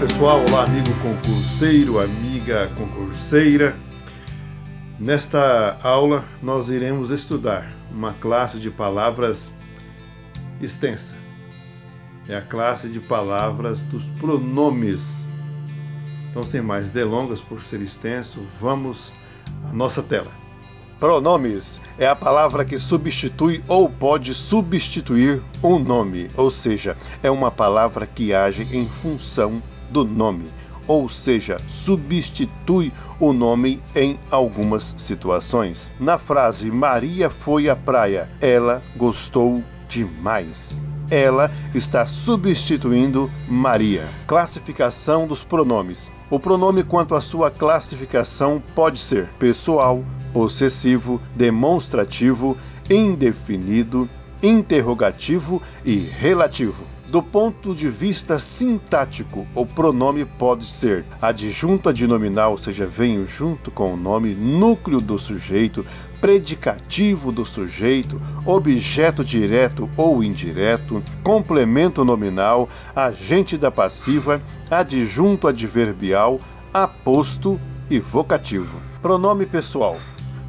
pessoal, olá amigo concurseiro, amiga concurseira. Nesta aula nós iremos estudar uma classe de palavras extensa. É a classe de palavras dos pronomes. Então, sem mais delongas, por ser extenso, vamos à nossa tela. Pronomes é a palavra que substitui ou pode substituir um nome, ou seja, é uma palavra que age em função do nome, ou seja, substitui o nome em algumas situações. Na frase Maria foi à praia, ela gostou demais. Ela está substituindo Maria. Classificação dos pronomes. O pronome, quanto à sua classificação, pode ser pessoal, possessivo, demonstrativo, indefinido, interrogativo e relativo. Do ponto de vista sintático, o pronome pode ser adjunto adnominal, ou seja, vem junto com o nome, núcleo do sujeito, predicativo do sujeito, objeto direto ou indireto, complemento nominal, agente da passiva, adjunto adverbial, aposto e vocativo. Pronome pessoal.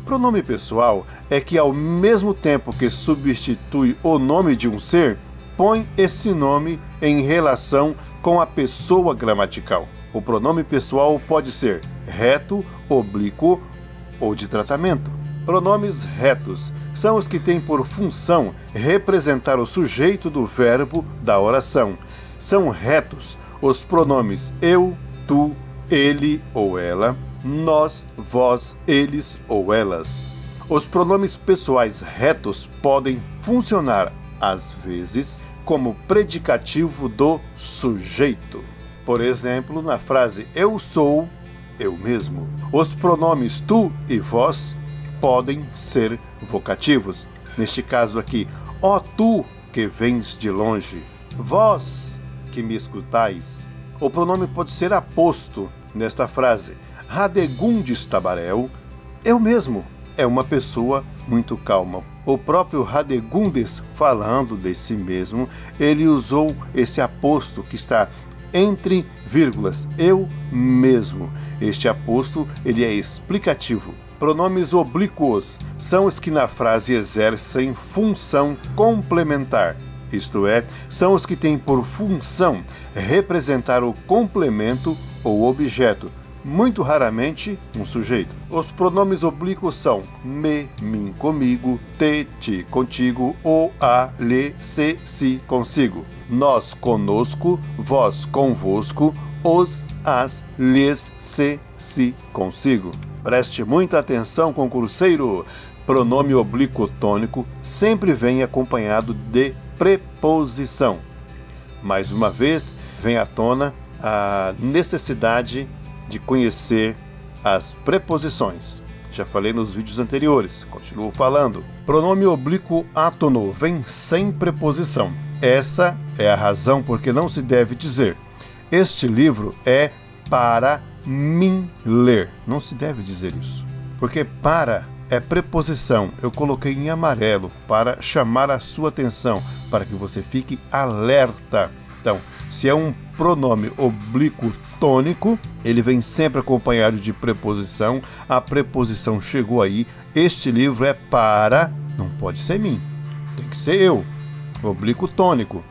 Pronome pessoal é que, ao mesmo tempo que substitui o nome de um ser, põe esse nome em relação com a pessoa gramatical. O pronome pessoal pode ser reto, oblíquo ou de tratamento. Pronomes retos são os que têm por função representar o sujeito do verbo da oração. São retos os pronomes eu, tu, ele ou ela, nós, vós, eles ou elas. Os pronomes pessoais retos podem funcionar, às vezes, como predicativo do sujeito. Por exemplo, na frase eu sou, eu mesmo. Os pronomes tu e vós podem ser vocativos. Neste caso aqui, ó tu que vens de longe, vós que me escutais. O pronome pode ser aposto nesta frase. Radegundis Tabarel, eu mesmo, é uma pessoa muito calma. O próprio Radegundes, falando de si mesmo, ele usou esse aposto que está entre vírgulas, eu mesmo. Este aposto ele é explicativo. Pronomes oblíquos são os que na frase exercem função complementar, isto é, são os que têm por função representar o complemento ou objeto, muito raramente um sujeito. Os pronomes oblíquos são me, mim, comigo, te, ti, contigo, o, a, lhe, se, si, consigo, nós, conosco, vós, convosco, os, as, lhes, se, si, consigo. Preste muita atenção, concurseiro. Pronome oblíquo tônico sempre vem acompanhado de preposição. Mais uma vez, vem à tona a necessidade de conhecer as preposições. Já falei nos vídeos anteriores, continuo falando. Pronome oblíquo átono vem sem preposição. Essa é a razão por que não se deve dizer este livro é para mim ler. Não se deve dizer isso, porque para é preposição. Eu coloquei em amarelo para chamar a sua atenção, para que você fique alerta. Então, se é um pronome oblíquo tônico, ele vem sempre acompanhado de preposição. A preposição chegou aí. Este livro é para, não pode ser mim, tem que ser eu. Oblíquo tônico.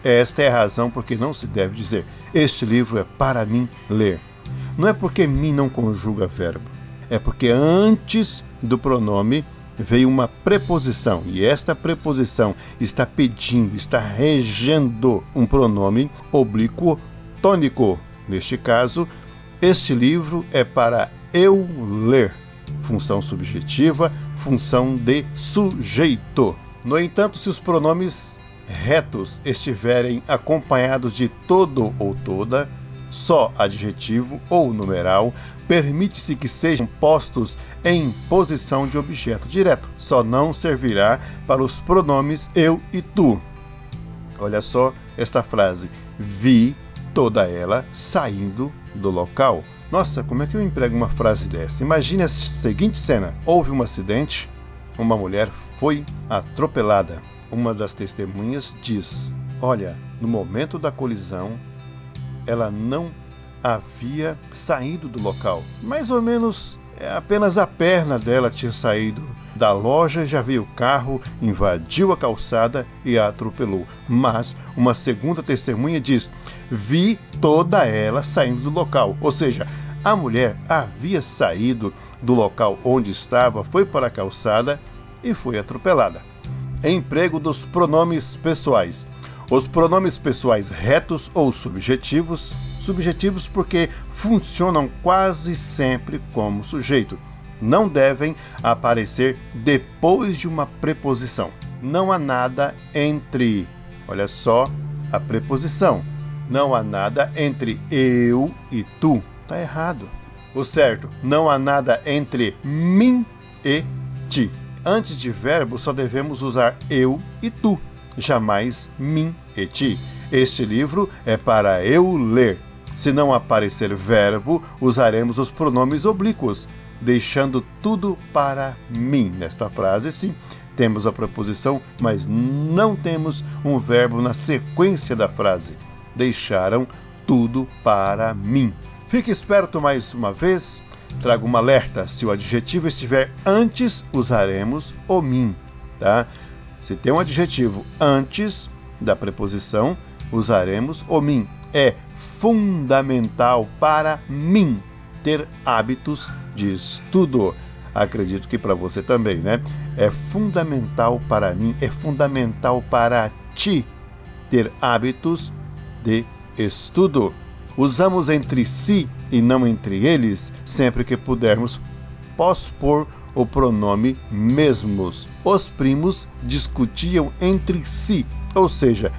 Esta é a razão porque não se deve dizer este livro é para mim ler. Não é porque mim não conjuga verbo, é porque antes do pronome veio uma preposição, e esta preposição está pedindo, está regendo um pronome oblíquo tônico. Neste caso, este livro é para eu ler. Função subjetiva, função de sujeito. No entanto, se os pronomes retos estiverem acompanhados de todo ou toda, só adjetivo ou numeral, permite-se que sejam postos em posição de objeto direto. Só não servirá para os pronomes eu e tu. Olha só esta frase. Vi toda ela saindo do local. Nossa, como é que eu emprego uma frase dessa? Imagine a seguinte cena. Houve um acidente, uma mulher foi atropelada. Uma das testemunhas diz: olha, no momento da colisão, ela não havia saído do local. Mais ou menos, apenas a perna dela tinha saído da loja, já veio o carro, invadiu a calçada e a atropelou. Mas uma segunda testemunha diz: vi toda ela saindo do local. Ou seja, a mulher havia saído do local onde estava, foi para a calçada e foi atropelada. Emprego dos pronomes pessoais. Os pronomes pessoais retos ou subjetivos porque funcionam quase sempre como sujeito, não devem aparecer depois de uma preposição. Não há nada entre, olha só, a preposição. Não há nada entre eu e tu. Está errado. O certo, não há nada entre mim e ti. Antes de verbo, só devemos usar eu e tu, jamais mim e ti. Este livro é para eu ler. Se não aparecer verbo, usaremos os pronomes oblíquos, deixando tudo para mim. Nesta frase, sim, temos a preposição, mas não temos um verbo na sequência da frase. Deixaram tudo para mim. Fique esperto mais uma vez. Trago um alerta. Se o adjetivo estiver antes, usaremos o mim, tá? Se tem um adjetivo antes da preposição, usaremos o mim. É fundamental para mim ter hábitos de estudo. Acredito que para você também, né? É fundamental para mim, é fundamental para ti ter hábitos de estudo. Usamos entre si e não entre eles sempre que pudermos pospor o pronome mesmos. Os primos discutiam entre si, ou seja,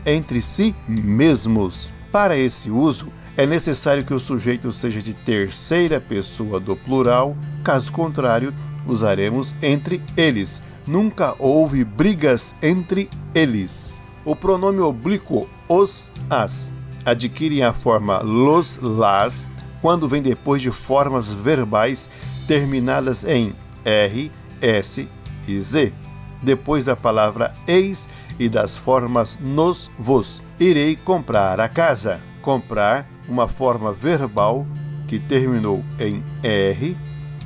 entre si mesmos. Para esse uso, é necessário que o sujeito seja de terceira pessoa do plural, caso contrário, usaremos entre eles. Nunca houve brigas entre eles. O pronome oblíquo os, as adquirem a forma los, las, quando vem depois de formas verbais terminadas em R, S e Z. Depois da palavra eis e das formas nos, vos. Irei comprar a casa. Comprar, uma forma verbal que terminou em R,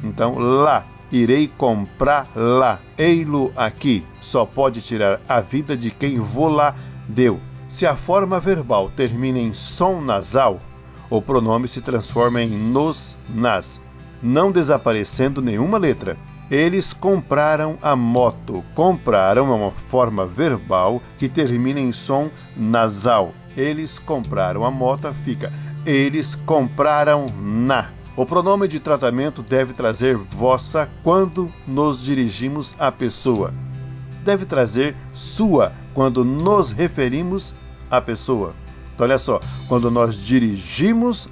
então lá. Irei comprar lá. Ei-lo aqui. Só pode tirar a vida de quem vô-la deu. Se a forma verbal termina em som nasal, o pronome se transforma em nos, nas, não desaparecendo nenhuma letra. Eles compraram a moto. Compraram é uma forma verbal que termina em som nasal. Eles compraram a moto, fica eles compraram na. O pronome de tratamento deve trazer vossa quando nos dirigimos à pessoa. Deve trazer sua quando nos referimos à pessoa. Então, olha só, quando nós dirigimos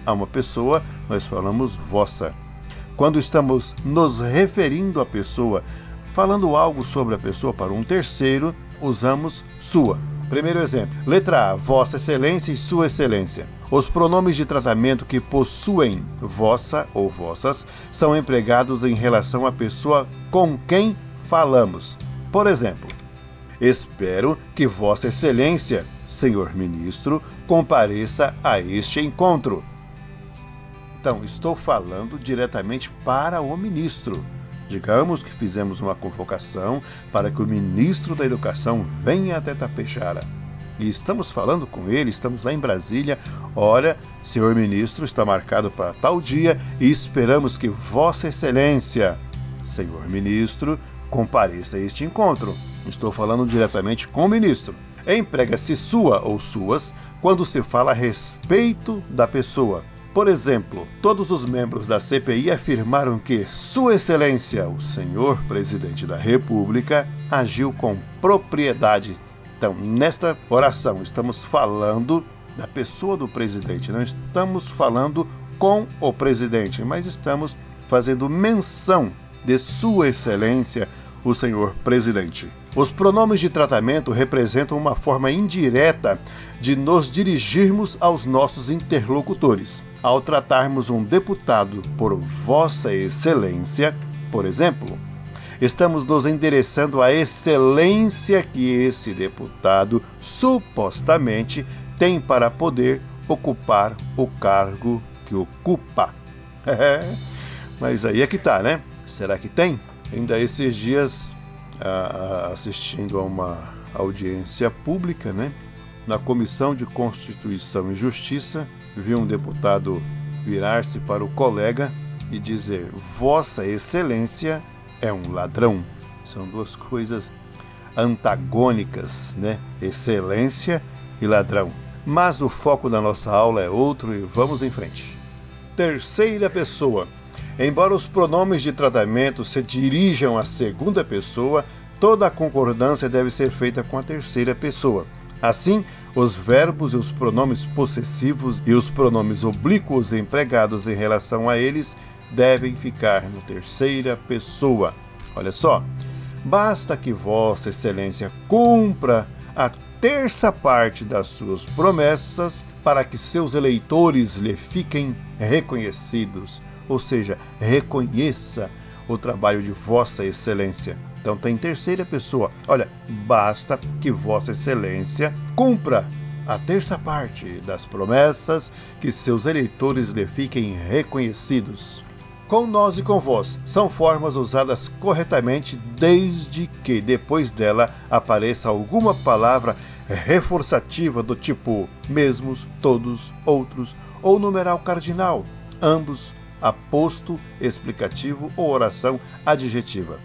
a uma pessoa, nós falamos vossa. Quando estamos nos referindo à pessoa, falando algo sobre a pessoa para um terceiro, usamos sua. Primeiro exemplo. Letra A. Vossa Excelência e Sua Excelência. Os pronomes de tratamento que possuem vossa ou vossas são empregados em relação à pessoa com quem falamos. Por exemplo, espero que Vossa Excelência, senhor ministro, compareça a este encontro. Então, estou falando diretamente para o ministro. Digamos que fizemos uma convocação para que o ministro da Educação venha até Tapejara. E estamos falando com ele, estamos lá em Brasília. Olha, senhor ministro, está marcado para tal dia e esperamos que Vossa Excelência, senhor ministro, compareça a este encontro. Estou falando diretamente com o ministro. Emprega-se sua ou suas quando se fala a respeito da pessoa. Por exemplo, todos os membros da CPI afirmaram que Sua Excelência, o senhor presidente da República, agiu com propriedade. Então, nesta oração, estamos falando da pessoa do presidente, não estamos falando com o presidente, mas estamos fazendo menção de Sua Excelência, o senhor presidente. Os pronomes de tratamento representam uma forma indireta de nos dirigirmos aos nossos interlocutores. Ao tratarmos um deputado por Vossa Excelência, por exemplo, estamos nos endereçando à excelência que esse deputado supostamente tem para poder ocupar o cargo que ocupa. Mas aí é que tá, né? Será que tem? Ainda esses dias, assistindo a uma audiência pública, né? Na Comissão de Constituição e Justiça, vi um deputado virar-se para o colega e dizer: Vossa Excelência é um ladrão. São duas coisas antagônicas, né? Excelência e ladrão. Mas o foco da nossa aula é outro e vamos em frente. Terceira pessoa. Embora os pronomes de tratamento se dirijam à segunda pessoa, toda a concordância deve ser feita com a terceira pessoa. Assim, os verbos e os pronomes possessivos e os pronomes oblíquos empregados em relação a eles devem ficar na terceira pessoa. Olha só, basta que Vossa Excelência cumpra a terça parte das suas promessas para que seus eleitores lhe fiquem reconhecidos, ou seja, reconheça o trabalho de Vossa Excelência. Então tem terceira pessoa. Olha, basta que Vossa Excelência cumpra a terça parte das promessas que seus eleitores lhe fiquem reconhecidos. Com nós e com vós são formas usadas corretamente desde que depois dela apareça alguma palavra reforçativa do tipo mesmos, todos, outros ou numeral cardinal, ambos, aposto, explicativo ou oração adjetiva.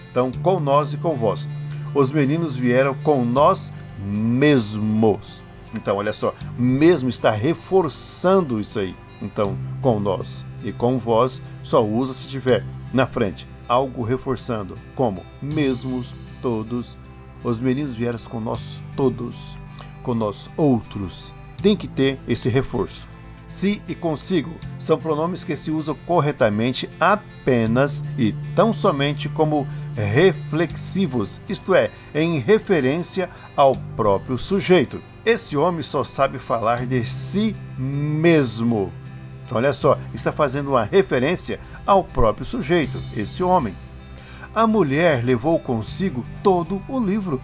Então, com nós e com vós. Os meninos vieram com nós mesmos. Então, olha só, mesmo está reforçando isso aí. Então, com nós e com vós só usa se tiver na frente algo reforçando, como mesmos, todos. Os meninos vieram com nós todos, com nós outros. Tem que ter esse reforço. Se e consigo são pronomes que se usam corretamente apenas e tão somente como reflexivos, isto é, em referência ao próprio sujeito. Esse homem só sabe falar de si mesmo. Então, olha só, está fazendo uma referência ao próprio sujeito, esse homem. A mulher levou consigo todo o livro.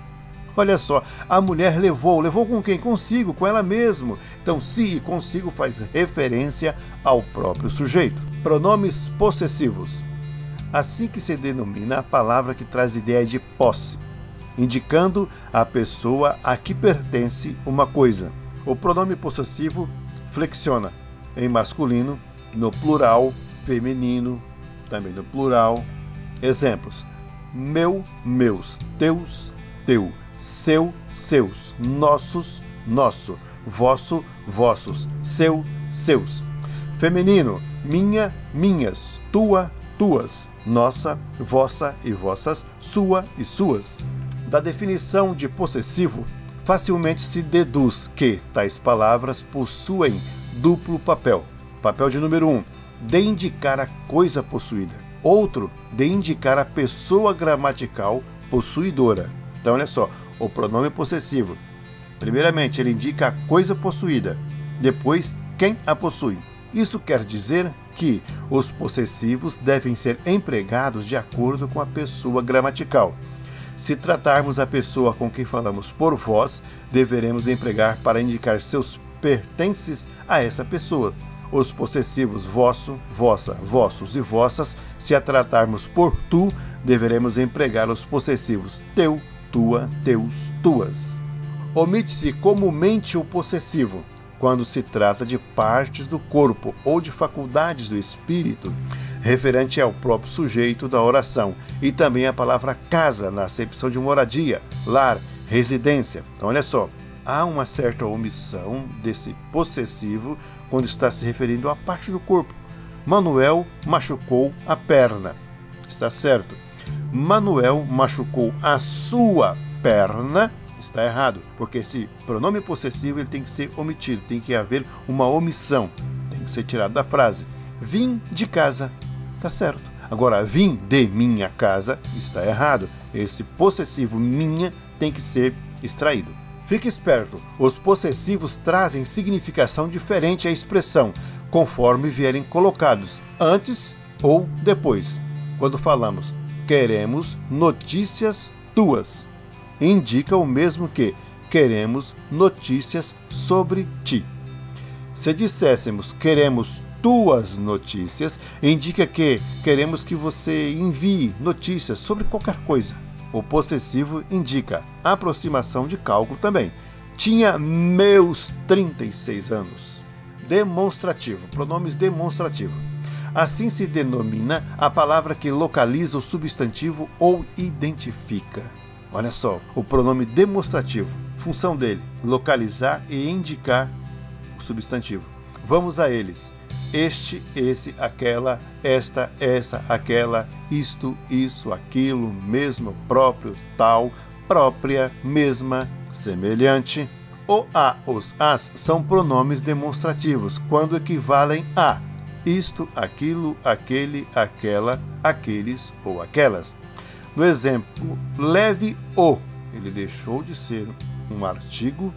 Olha só, a mulher levou com quem? Consigo, com ela mesma. Então, se e consigo faz referência ao próprio sujeito. Pronomes possessivos. Assim que se denomina a palavra que traz ideia de posse, indicando a pessoa a que pertence uma coisa. O pronome possessivo flexiona em masculino, no plural, feminino, também no plural. Exemplos: meu, meus, teus, teu, seu, seus, nossos, nosso, vosso, vossos, seu, seus. Feminino: minha, minhas, tua, tuas, nossa, vossa e vossas, sua e suas. Da definição de possessivo, facilmente se deduz que tais palavras possuem duplo papel. Papel de número 1, de indicar a coisa possuída. Outro, de indicar a pessoa gramatical possuidora. Então, olha só, o pronome possessivo. Primeiramente, ele indica a coisa possuída. Depois, quem a possui. Isso quer dizer que os possessivos devem ser empregados de acordo com a pessoa gramatical. Se tratarmos a pessoa com quem falamos por vós, deveremos empregar para indicar seus pertences a essa pessoa. Os possessivos vosso, vossa, vossos e vossas, se a tratarmos por tu, deveremos empregar os possessivos teu, tua, teus, tuas. Omite-se comumente o possessivo quando se trata de partes do corpo ou de faculdades do espírito, referente ao próprio sujeito da oração, e também a palavra casa, na acepção de moradia, lar, residência. Então, olha só, há uma certa omissão desse possessivo quando está se referindo à parte do corpo. Manuel machucou a perna. Está certo. Manuel machucou a sua perna. Está errado, porque esse pronome possessivo ele tem que ser omitido, tem que haver uma omissão, tem que ser tirado da frase. Vim de casa, está certo. Agora, vim de minha casa, está errado. Esse possessivo minha tem que ser extraído. Fique esperto, os possessivos trazem significação diferente à expressão, conforme vierem colocados, antes ou depois. Quando falamos, queremos notícias tuas, indica o mesmo que queremos notícias sobre ti. Se disséssemos queremos tuas notícias, indica que queremos que você envie notícias sobre qualquer coisa. O possessivo indica aproximação de cálculo também. Tinha meus 36 anos. Demonstrativo, pronomes demonstrativo. Assim se denomina a palavra que localiza o substantivo ou identifica. Olha só, o pronome demonstrativo, função dele, localizar e indicar o substantivo. Vamos a eles. Este, esse, aquela, esta, essa, aquela, isto, isso, aquilo, mesmo, próprio, tal, própria, mesma, semelhante. O a, os, as são pronomes demonstrativos, quando equivalem a isto, aquilo, aquele, aquela, aqueles ou aquelas. No exemplo, leve o, ele deixou de ser um artigo,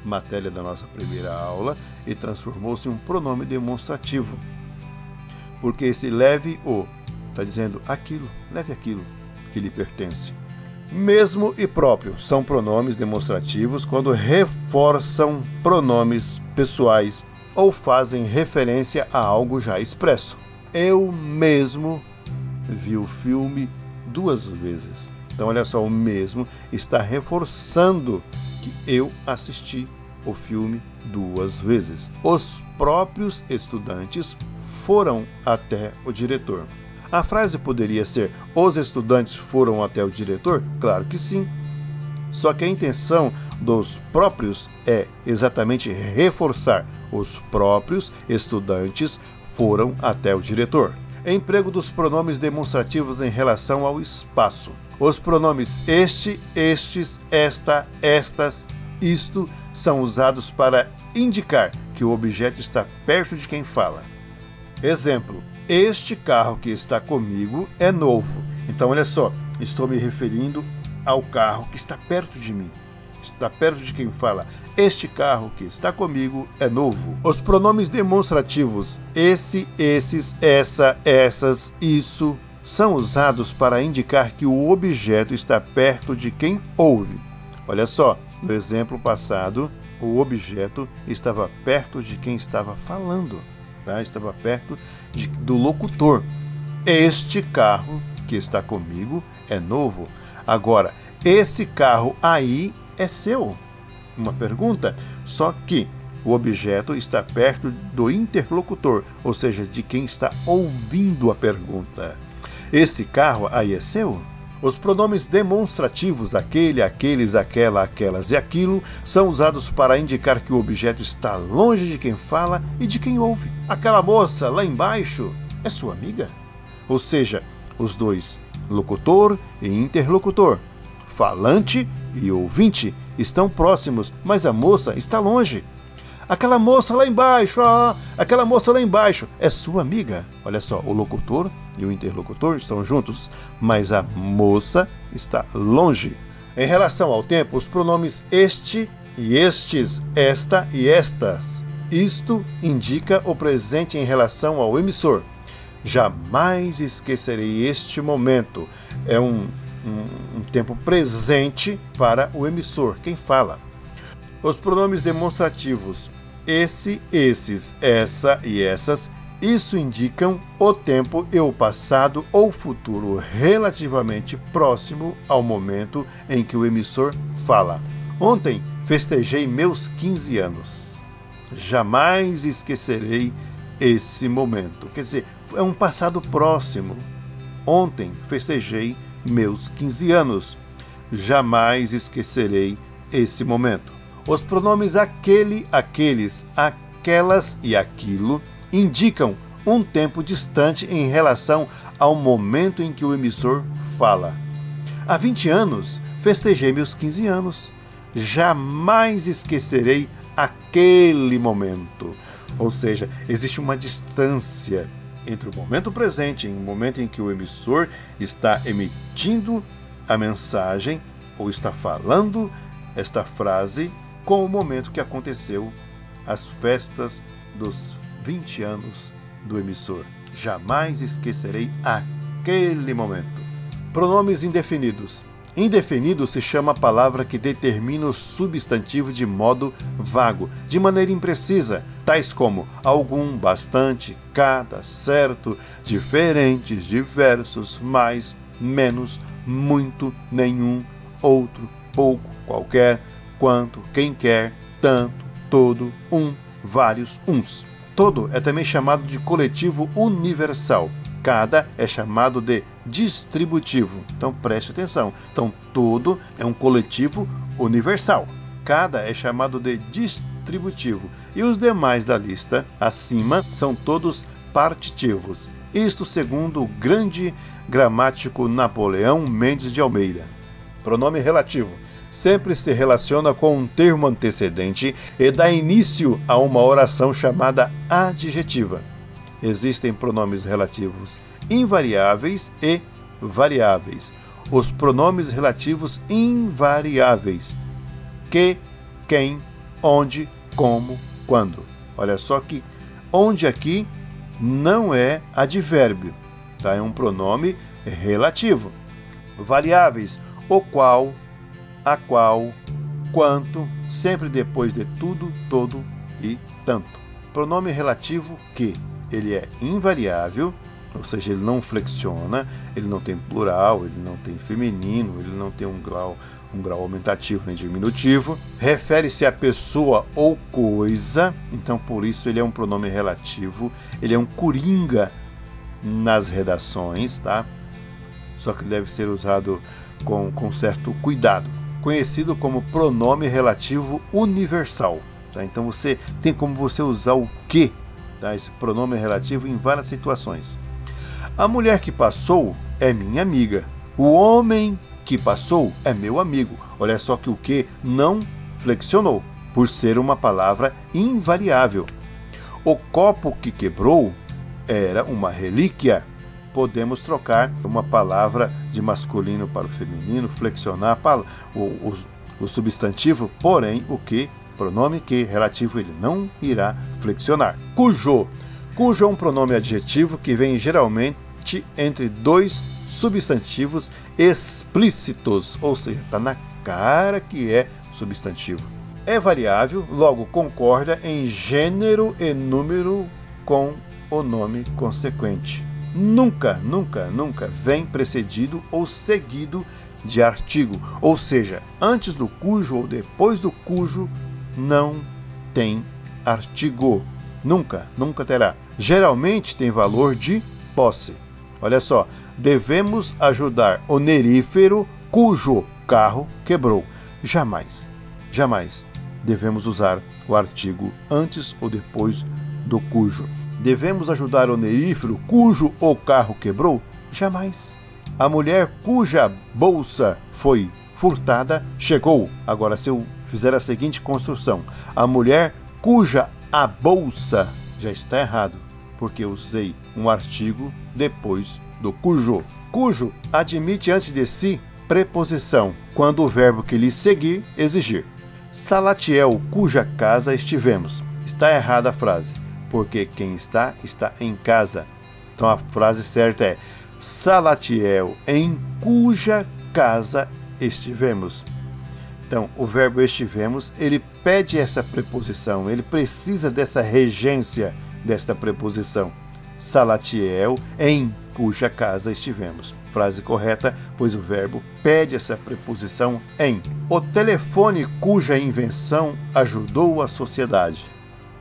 matéria da nossa primeira aula, e transformou-se em um pronome demonstrativo. Porque esse leve o está dizendo aquilo, leve aquilo que lhe pertence. Mesmo e próprio são pronomes demonstrativos quando reforçam pronomes pessoais ou fazem referência a algo já expresso. Eu mesmo vi o filme 2 vezes. Então, olha só, o mesmo está reforçando que eu assisti o filme 2 vezes. Os próprios estudantes foram até o diretor. A frase poderia ser: os estudantes foram até o diretor? Claro que sim. Só que a intenção dos próprios é exatamente reforçar: os próprios estudantes foram até o diretor. Emprego dos pronomes demonstrativos em relação ao espaço. Os pronomes este, estes, esta, estas, isto são usados para indicar que o objeto está perto de quem fala. Exemplo: este carro que está comigo é novo. Então, olha só, estou me referindo ao carro que está perto de mim. Está perto de quem fala. Este carro que está comigo é novo. Os pronomes demonstrativos esse, esses, essa, essas, isso são usados para indicar que o objeto está perto de quem ouve. Olha só, no exemplo passado, o objeto estava perto de quem estava falando, tá? Estava perto do locutor. Este carro que está comigo é novo. Agora, esse carro aí é seu? Uma pergunta, só que o objeto está perto do interlocutor, ou seja, de quem está ouvindo a pergunta. Esse carro aí é seu? Os pronomes demonstrativos aquele, aqueles, aquela, aquelas e aquilo são usados para indicar que o objeto está longe de quem fala e de quem ouve. Aquela moça lá embaixo é sua amiga? Ou seja, os dois, locutor e interlocutor, falante e ouvinte, estão próximos, mas a moça está longe. Aquela moça lá embaixo, aquela moça lá embaixo é sua amiga. Olha só, o locutor e o interlocutor estão juntos, mas a moça está longe. Em relação ao tempo, os pronomes este e estes, esta e estas. Isto indica o presente em relação ao emissor. Jamais esquecerei este momento. É um tempo presente para o emissor, quem fala. Os pronomes demonstrativos esse, esses, essa e essas, isso indicam o tempo e o passado ou futuro relativamente próximo ao momento em que o emissor fala. Ontem festejei meus 15 anos. Jamais esquecerei esse momento. Quer dizer, é um passado próximo. Ontem festejei meus 15 anos. Jamais esquecerei esse momento. Os pronomes aquele, aqueles, aquelas e aquilo indicam um tempo distante em relação ao momento em que o emissor fala. Há 20 anos festejei meus 15 anos. Jamais esquecerei aquele momento. Ou seja, existe uma distância entre o momento presente e o momento em que o emissor está emitindo a mensagem ou está falando esta frase com o momento que aconteceu as festas dos 20 anos do emissor. Jamais esquecerei aquele momento. Pronomes indefinidos. Indefinido se chama a palavra que determina o substantivo de modo vago, de maneira imprecisa, tais como algum, bastante, cada, certo, diferentes, diversos, mais, menos, muito, nenhum, outro, pouco, qualquer, quanto, quem quer, tanto, todo, um, vários, uns. Todo é também chamado de coletivo universal. Cada é chamado de distributivo. Então preste atenção. Então todo é um coletivo universal. Cada é chamado de distributivo. E os demais da lista acima são todos partitivos. Isto segundo o grande gramático Napoleão Mendes de Almeida. Pronome relativo sempre se relaciona com um termo antecedente e dá início a uma oração chamada adjetiva. Existem pronomes relativos invariáveis e variáveis. Os pronomes relativos invariáveis: que, quem, onde, como, quando. Olha só que onde aqui não é advérbio, tá? É um pronome relativo. Variáveis: o qual, a qual, quanto, sempre depois de tudo, todo e tanto. Pronome relativo que ele é invariável, ou seja, ele não flexiona, ele não tem plural, ele não tem feminino, ele não tem um grau aumentativo nem diminutivo, refere-se a pessoa ou coisa, então por isso ele é um pronome relativo, ele é um coringa nas redações, tá? Só que deve ser usado com certo cuidado. Conhecido como pronome relativo universal, tá? Então você tem como você usar o que, tá? Esse pronome relativo em várias situações. A mulher que passou é minha amiga. O homem que passou é meu amigo. Olha só que o que não flexionou, por ser uma palavra invariável. O copo que quebrou era uma relíquia. Podemos trocar uma palavra de masculino para o feminino, flexionar o substantivo, porém o que, pronome que relativo, ele não irá flexionar. Cujo é um pronome adjetivo que vem geralmente entre dois substantivos explícitos, ou seja, está na cara que é substantivo. É variável, logo concorda em gênero e número com o nome consequente. Nunca vem precedido ou seguido de artigo, ou seja, antes do cujo ou depois do cujo não tem artigo. Nunca terá. Geralmente tem valor de posse. Olha só, devemos ajudar o nerífero cujo carro quebrou. Jamais devemos usar o artigo antes ou depois do cujo. Devemos ajudar o nerífero cujo o carro quebrou? Jamais. A mulher cuja bolsa foi furtada chegou. Agora, se eu fizer a seguinte construção, a mulher cuja a bolsa, já está errado, porque eu usei um artigo depois do cujo. Cujo admite antes de si preposição, quando o verbo que lhe seguir exigir. Salatiel, cuja casa estivemos. Está errada a frase, porque quem está em casa. Então a frase certa é: Salatiel, em cuja casa estivemos. Então o verbo estivemos, ele pede essa preposição, ele precisa dessa regência desta preposição. Salatiel, em cuja casa estivemos. Frase correta, pois o verbo pede essa preposição em. O telefone cuja invenção ajudou a sociedade.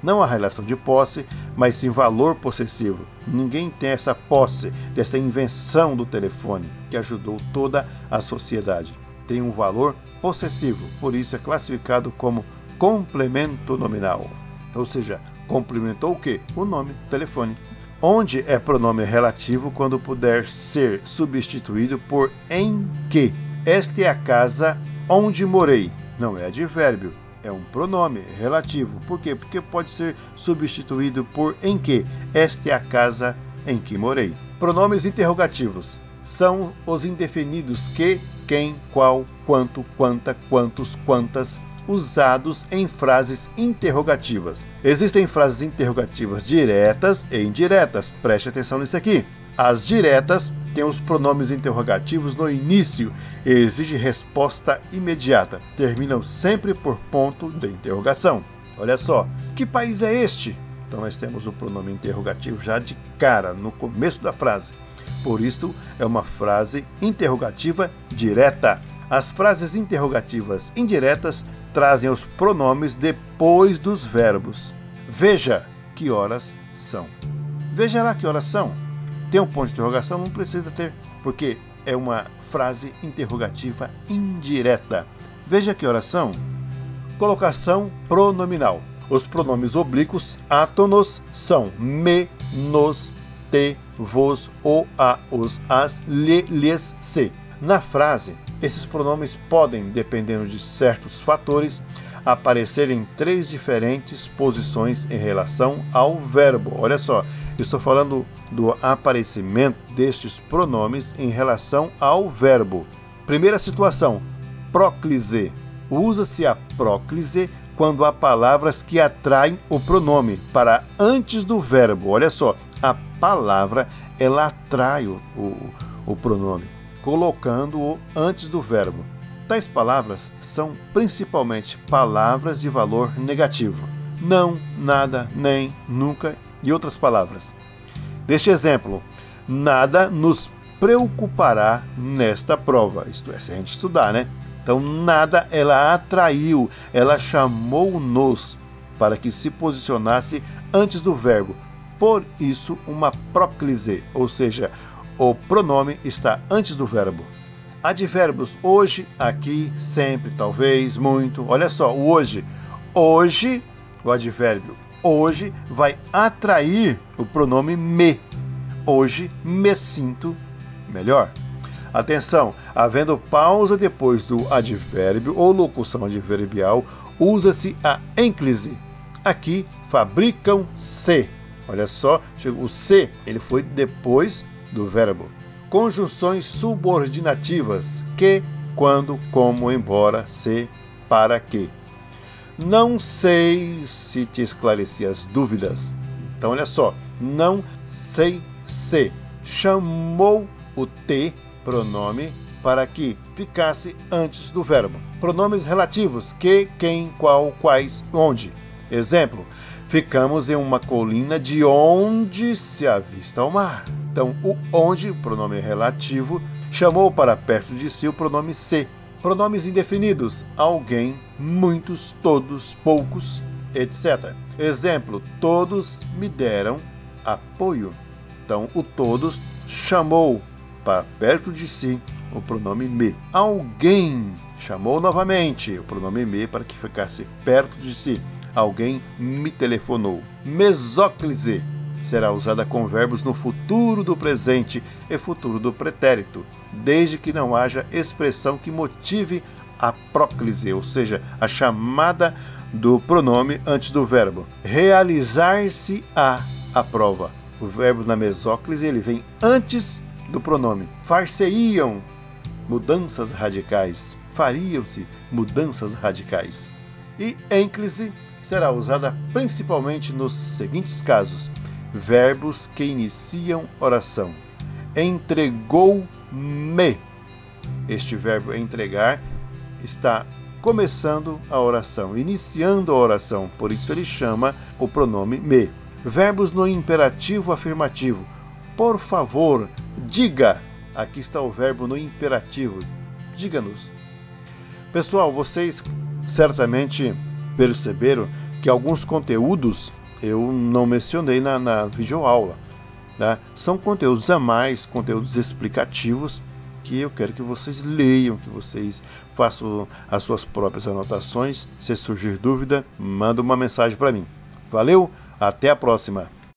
Não a relação de posse, mas sim valor possessivo. Ninguém tem essa posse, dessa invenção do telefone, que ajudou toda a sociedade. Tem um valor possessivo, por isso é classificado como complemento nominal. Ou seja, complementou o quê? O nome, telefone. Onde é pronome relativo quando puder ser substituído por em que. Esta é a casa onde morei. Não é advérbio. É um pronome relativo. Por quê? Porque pode ser substituído por em que. Esta é a casa em que morei. Pronomes interrogativos são os indefinidos que, quem, qual, quanto, quanta, quantos, quantas, usados em frases interrogativas. Existem frases interrogativas diretas e indiretas. Preste atenção nisso aqui. As diretas têm os pronomes interrogativos no início e exigem resposta imediata. Terminam sempre por ponto de interrogação. Olha só, que país é este? Então nós temos o pronome interrogativo já de cara, no começo da frase. Por isso, é uma frase interrogativa direta. As frases interrogativas indiretas trazem os pronomes depois dos verbos. Veja que horas são. Veja lá que horas são. Tem um ponto de interrogação? Não precisa ter, porque é uma frase interrogativa indireta. Veja que horas são. Colocação pronominal. Os pronomes oblíquos átonos são me, nos, te, vos, o, a, os, as, lhe, lhes, se. Na frase, esses pronomes podem, dependendo de certos fatores, aparecer em 3 diferentes posições em relação ao verbo. Olha só, eu estou falando do aparecimento destes pronomes em relação ao verbo. Primeira situação, próclise. Usa-se a próclise quando há palavras que atraem o pronome para antes do verbo. Olha só, a palavra ela atrai o pronome, colocando-o antes do verbo. Tais palavras são principalmente palavras de valor negativo. Não, nada, nem, nunca e outras palavras. Deste exemplo, nada nos preocupará nesta prova. Isto é, se a gente estudar, né? Então, nada ela atraiu, ela chamou-nos para que se posicionasse antes do verbo. Por isso, uma próclise, ou seja, o pronome está antes do verbo. Advérbios hoje, aqui, sempre, talvez, muito. Olha só, o hoje. Hoje, o advérbio hoje vai atrair o pronome me. Hoje me sinto melhor. Atenção, havendo pausa depois do advérbio ou locução adverbial, usa-se a ênclise. Aqui, fabricam-se. Olha só, o se, ele foi depois do verbo. Conjunções subordinativas, que, quando, como, embora, se, para que. Não sei se te esclareci as dúvidas. Então, olha só, não sei se. Chamou o te, pronome, para que ficasse antes do verbo. Pronomes relativos, que, quem, qual, quais, onde. Exemplo, ficamos em uma colina de onde se avista o mar. Então, o onde, o pronome relativo, chamou para perto de si o pronome se. Pronomes indefinidos, alguém, muitos, todos, poucos, etc. Exemplo, todos me deram apoio. Então, o todos chamou para perto de si o pronome me. Alguém chamou novamente o pronome me para que ficasse perto de si. Alguém me telefonou. Mesóclise será usada com verbos no futuro do presente e futuro do pretérito, desde que não haja expressão que motive a próclise, ou seja, a chamada do pronome antes do verbo. Realizar-se-á a prova. O verbo na mesóclise ele vem antes do pronome. Far-se-iam mudanças radicais. Fariam-se mudanças radicais. E ênclise será usada principalmente nos seguintes casos: verbos que iniciam oração. Entregou-me. Este verbo entregar está começando a oração, iniciando a oração, por isso ele chama o pronome me. Verbos no imperativo afirmativo. Por favor, diga. Aqui está o verbo no imperativo. Diga-nos. Pessoal, vocês certamente perceberam que alguns conteúdos eu não mencionei na videoaula, né? São conteúdos a mais, conteúdos explicativos, que eu quero que vocês leiam, que vocês façam as suas próprias anotações. Se surgir dúvida, manda uma mensagem para mim. Valeu, até a próxima!